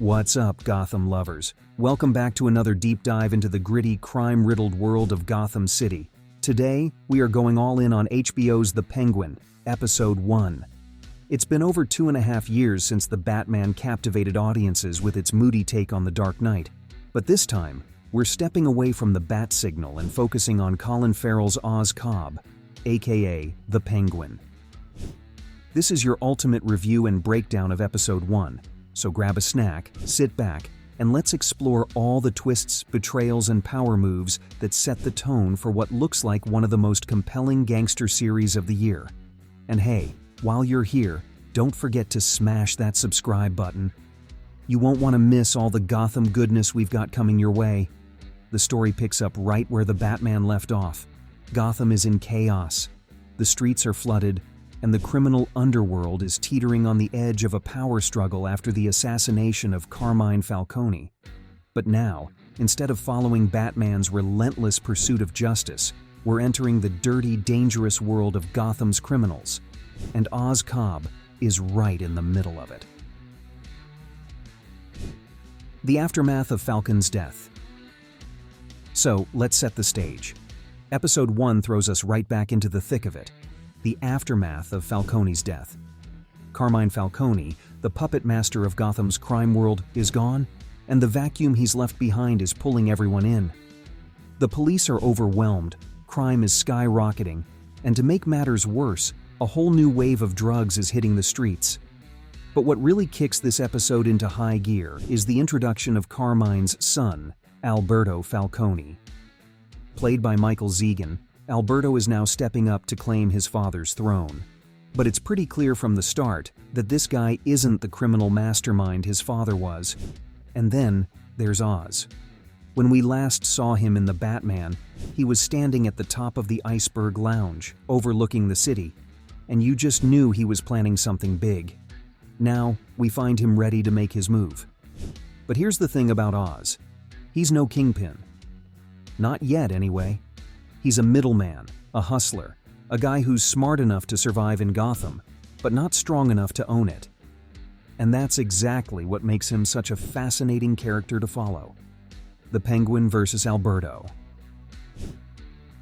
What's up, Gotham lovers? Welcome back to another deep dive into the gritty, crime-riddled world of Gotham City. Today, we are going all in on HBO's The Penguin, Episode 1. It's been over 2.5 years since the Batman captivated audiences with its moody take on the Dark Knight. But this time, we're stepping away from the bat signal and focusing on Colin Farrell's Oz Cobb, aka The Penguin. This is your ultimate review and breakdown of Episode 1. So grab a snack, sit back, and let's explore all the twists, betrayals, and power moves that set the tone for what looks like one of the most compelling gangster series of the year. And hey, while you're here, don't forget to smash that subscribe button. You won't want to miss all the Gotham goodness we've got coming your way. The story picks up right where the Batman left off. Gotham is in chaos. The streets are flooded, and the criminal underworld is teetering on the edge of a power struggle after the assassination of Carmine Falcone. But now, instead of following Batman's relentless pursuit of justice, we're entering the dirty, dangerous world of Gotham's criminals. And Oz Cobb is right in the middle of it. The aftermath of Falcon's death. So, let's set the stage. Episode 1 throws us right back into the thick of it. The aftermath of Falcone's death. Carmine Falcone, the puppet master of Gotham's crime world, is gone, and the vacuum he's left behind is pulling everyone in. The police are overwhelmed, crime is skyrocketing, and to make matters worse, a whole new wave of drugs is hitting the streets. But what really kicks this episode into high gear is the introduction of Carmine's son, Alberto Falcone. Played by Michael Zegan, Alberto is now stepping up to claim his father's throne. But it's pretty clear from the start that this guy isn't the criminal mastermind his father was. And then there's Oz. When we last saw him in The Batman, he was standing at the top of the Iceberg Lounge, overlooking the city, and you just knew he was planning something big. Now, we find him ready to make his move. But here's the thing about Oz. He's no Kingpin. Not yet, anyway. He's a middleman, a hustler, a guy who's smart enough to survive in Gotham, but not strong enough to own it. And that's exactly what makes him such a fascinating character to follow. The Penguin versus Alberto.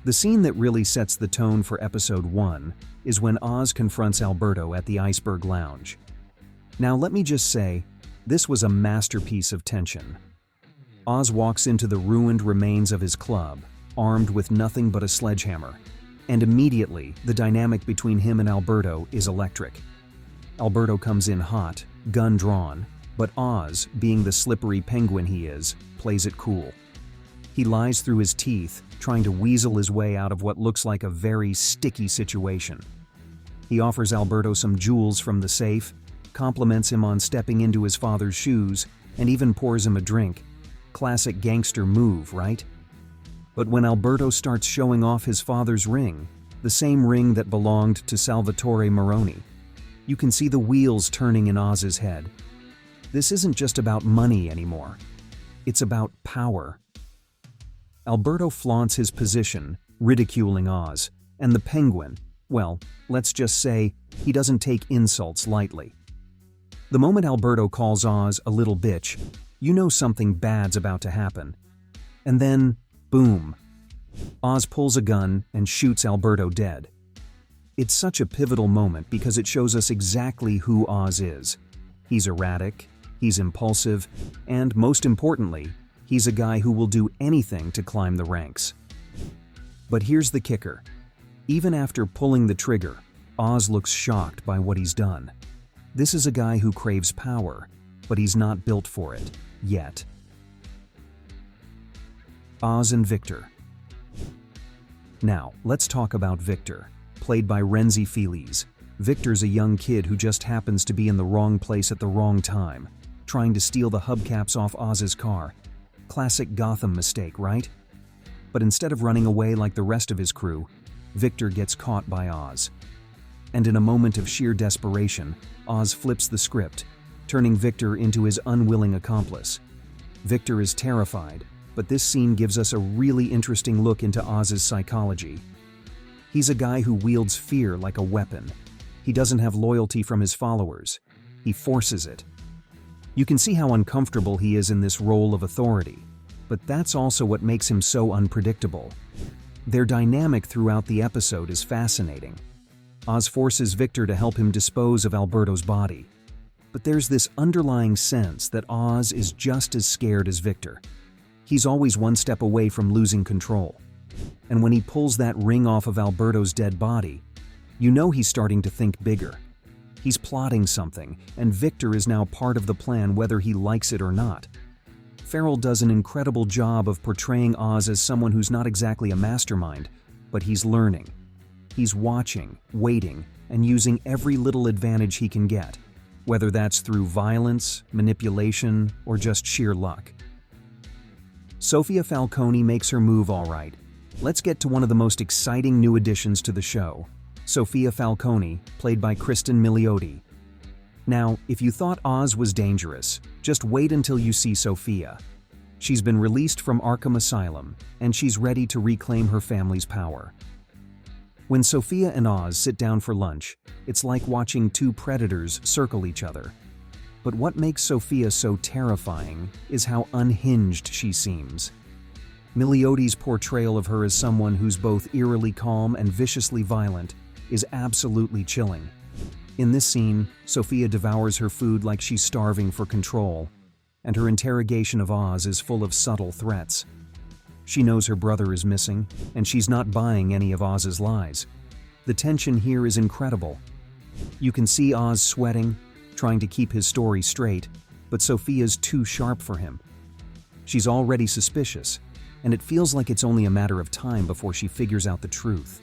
The scene that really sets the tone for Episode 1 is when Oz confronts Alberto at the Iceberg Lounge. Now let me just say, this was a masterpiece of tension. Oz walks into the ruined remains of his club, armed with nothing but a sledgehammer, and immediately the dynamic between him and Alberto is electric. Alberto comes in hot, gun drawn, but Oz, being the slippery penguin he is, plays it cool. He lies through his teeth, trying to weasel his way out of what looks like a very sticky situation. He offers Alberto some jewels from the safe, compliments him on stepping into his father's shoes, and even pours him a drink. Classic gangster move, right? But when Alberto starts showing off his father's ring, the same ring that belonged to Salvatore Maroni, you can see the wheels turning in Oz's head. This isn't just about money anymore. It's about power. Alberto flaunts his position, ridiculing Oz, and the Penguin, well, let's just say, he doesn't take insults lightly. The moment Alberto calls Oz a little bitch, you know something bad's about to happen. And then, boom. Oz pulls a gun and shoots Alberto dead. It's such a pivotal moment because it shows us exactly who Oz is. He's erratic, he's impulsive, and most importantly, he's a guy who will do anything to climb the ranks. But here's the kicker. Even after pulling the trigger, Oz looks shocked by what he's done. This is a guy who craves power, but he's not built for it, yet. Oz and Victor. Now, let's talk about Victor, played by Renzi Feliz. Victor's a young kid who just happens to be in the wrong place at the wrong time, trying to steal the hubcaps off Oz's car. Classic Gotham mistake, right? But instead of running away like the rest of his crew, Victor gets caught by Oz. And in a moment of sheer desperation, Oz flips the script, turning Victor into his unwilling accomplice. Victor is terrified, but this scene gives us a really interesting look into Oz's psychology. He's a guy who wields fear like a weapon. He doesn't have loyalty from his followers. He forces it. You can see how uncomfortable he is in this role of authority, but that's also what makes him so unpredictable. Their dynamic throughout the episode is fascinating. Oz forces Victor to help him dispose of Alberto's body, but there's this underlying sense that Oz is just as scared as Victor. He's always one step away from losing control. And when he pulls that ring off of Alberto's dead body, you know he's starting to think bigger. He's plotting something, and Victor is now part of the plan whether he likes it or not. Farrell does an incredible job of portraying Oz as someone who's not exactly a mastermind, but he's learning. He's watching, waiting, and using every little advantage he can get, whether that's through violence, manipulation, or just sheer luck. Sofia Falcone makes her move all right. Let's get to one of the most exciting new additions to the show, Sofia Falcone, played by Kristen Milioti. Now, if you thought Oz was dangerous, just wait until you see Sofia. She's been released from Arkham Asylum, and she's ready to reclaim her family's power. When Sofia and Oz sit down for lunch, it's like watching two predators circle each other. But what makes Sofia so terrifying is how unhinged she seems. Milioti's portrayal of her as someone who's both eerily calm and viciously violent is absolutely chilling. In this scene, Sofia devours her food like she's starving for control, and her interrogation of Oz is full of subtle threats. She knows her brother is missing, and she's not buying any of Oz's lies. The tension here is incredible. You can see Oz sweating, trying to keep his story straight, but Sofia's too sharp for him. She's already suspicious, and it feels like it's only a matter of time before she figures out the truth.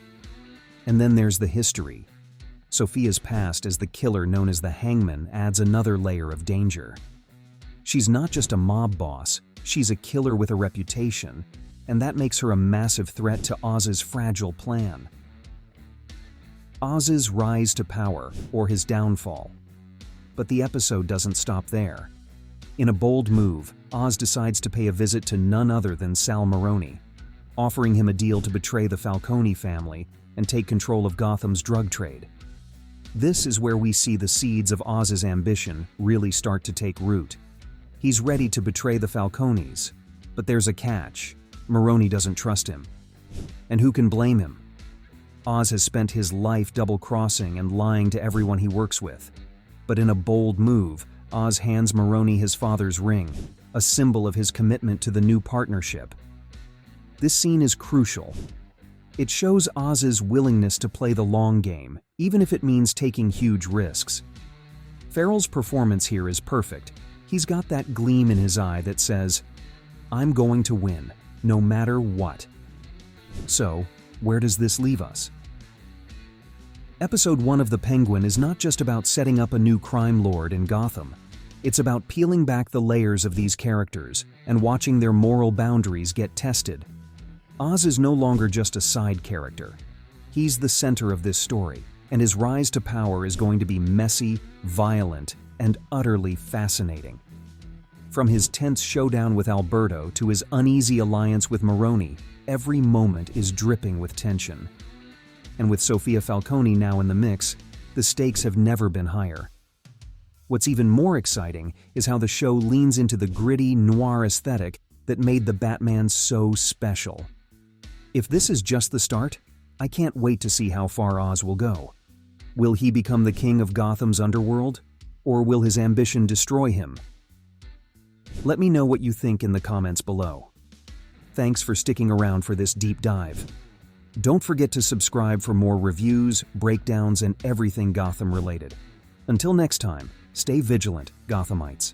And then there's the history. Sofia's past as the killer known as the Hangman adds another layer of danger. She's not just a mob boss, she's a killer with a reputation, and that makes her a massive threat to Oz's fragile plan. Oz's rise to power, or his downfall. But the episode doesn't stop there. In a bold move, Oz decides to pay a visit to none other than Sal Maroni, offering him a deal to betray the Falcone family and take control of Gotham's drug trade. This is where we see the seeds of Oz's ambition really start to take root. He's ready to betray the Falcones, but there's a catch. Maroni doesn't trust him. And who can blame him? Oz has spent his life double-crossing and lying to everyone he works with. But in a bold move, Oz hands Maroni his father's ring, a symbol of his commitment to the new partnership. This scene is crucial. It shows Oz's willingness to play the long game, even if it means taking huge risks. Farrell's performance here is perfect. He's got that gleam in his eye that says, "I'm going to win, no matter what." So, where does this leave us? Episode 1 of The Penguin is not just about setting up a new crime lord in Gotham. It's about peeling back the layers of these characters and watching their moral boundaries get tested. Oz is no longer just a side character. He's the center of this story, and his rise to power is going to be messy, violent, and utterly fascinating. From his tense showdown with Alberto to his uneasy alliance with Maroni, every moment is dripping with tension. And with Sofia Falcone now in the mix, the stakes have never been higher. What's even more exciting is how the show leans into the gritty, noir aesthetic that made the Batman so special. If this is just the start, I can't wait to see how far Oz will go. Will he become the king of Gotham's underworld? Or will his ambition destroy him? Let me know what you think in the comments below. Thanks for sticking around for this deep dive. Don't forget to subscribe for more reviews, breakdowns, and everything Gotham related. Until next time, stay vigilant, Gothamites.